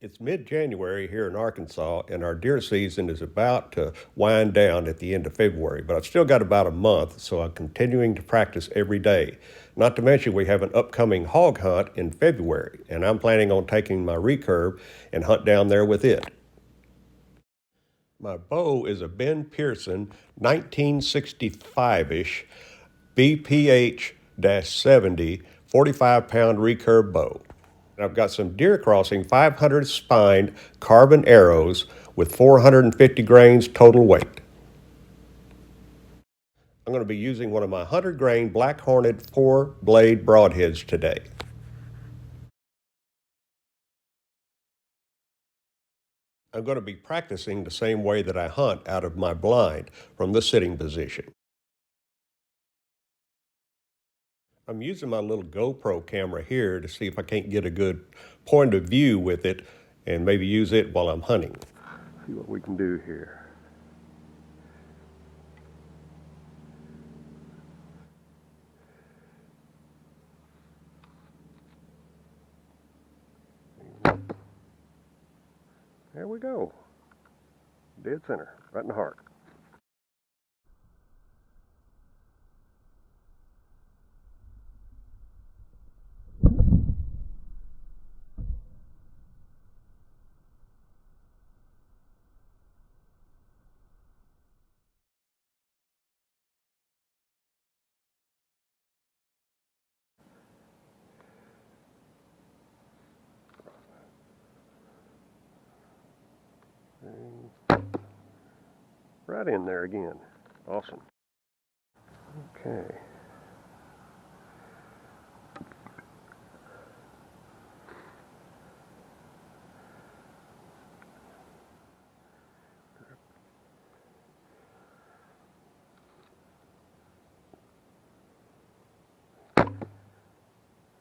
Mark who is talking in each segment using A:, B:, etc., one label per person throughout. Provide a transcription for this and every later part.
A: It's mid-January here in Arkansas, and our deer season is about to wind down at the end of February, but I've still got about a month, so I'm continuing to practice every day. Not to mention we have an upcoming hog hunt in February, and I'm planning on taking my recurve and hunt down there with it. My bow is a Ben Pearson 1965-ish BPH-70 45-pound recurve bow. I've got some deer crossing 500 spined carbon arrows with 450 grains total weight. I'm going to be using one of my 100 grain Black Hornet 4-blade broadheads today. I'm going to be practicing the same way that I hunt out of my blind from the sitting position. I'm using my little GoPro camera here to see if I can't get a good point of view with it and maybe use it while I'm hunting. See what we can do here. There we go. Dead center, right in the heart. Right in there again. Awesome. Okay.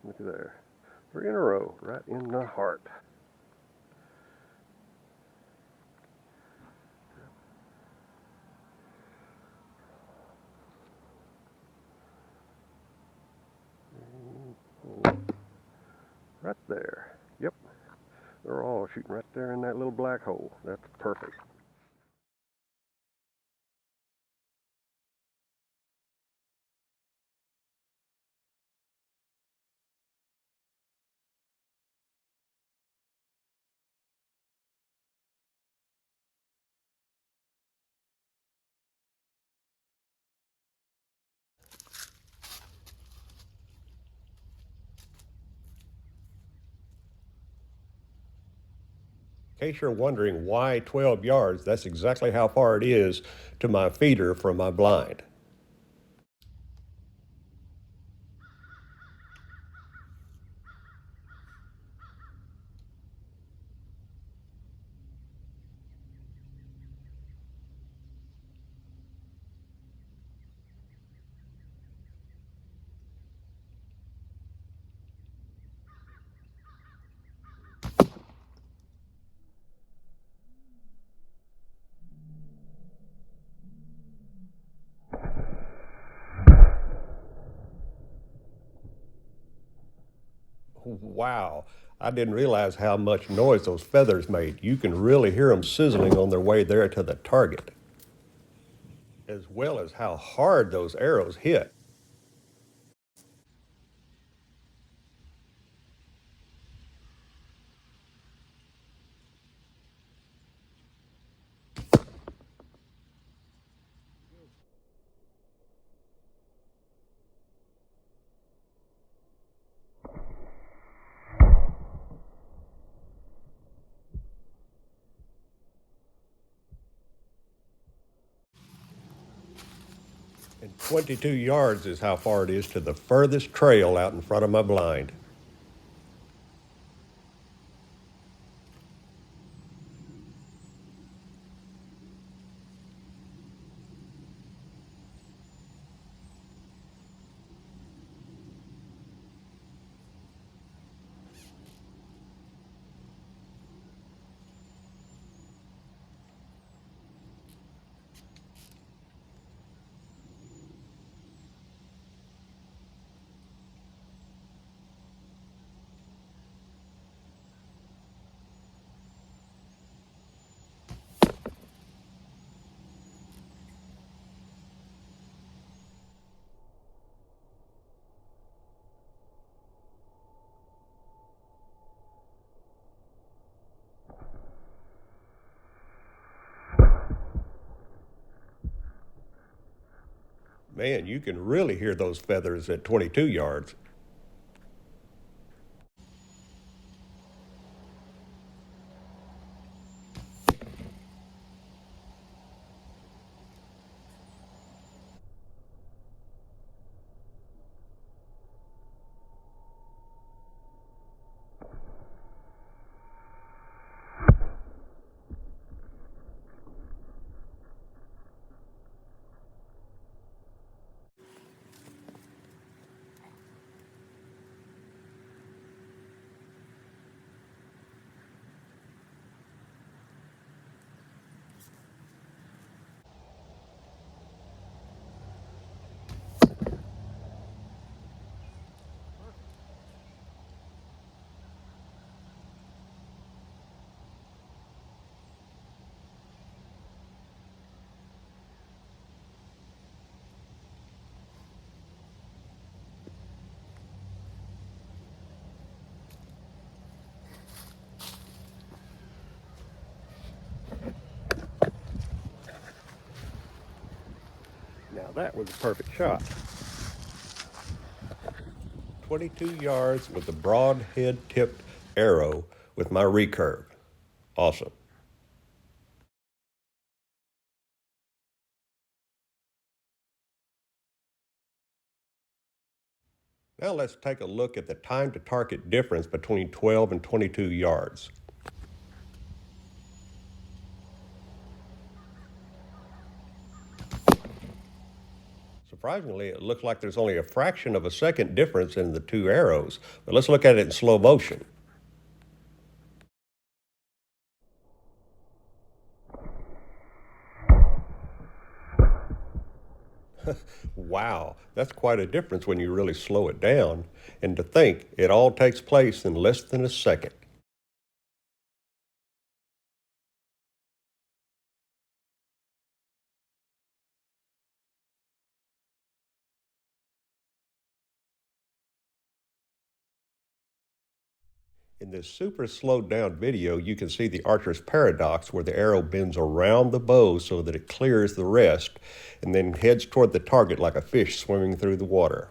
A: Look at there. 3 in a row, right in the heart. Right there. Yep. They're all shooting right there in that little black hole. That's perfect. In case you're wondering why 12 yards, that's exactly how far it is to my feeder from my blind. Wow, I didn't realize how much noise those feathers made. You can really hear them sizzling on their way there to the target, as well as how hard those arrows hit. And 22 yards is how far it is to the furthest trail out in front of my blind. Man, you can really hear those feathers at 22 yards. Now that was a perfect shot. 22 yards with a broad head tipped arrow with my recurve. Awesome. Now let's take a look at the time to target difference between 12 and 22 yards. Surprisingly, it looks like there's only a fraction of a second difference in the two arrows, but let's look at it in slow motion. Wow, that's quite a difference when you really slow it down. And to think, it all takes place in less than a second. In this super slowed down video, you can see the archer's paradox where the arrow bends around the bow so that it clears the rest and then heads toward the target like a fish swimming through the water.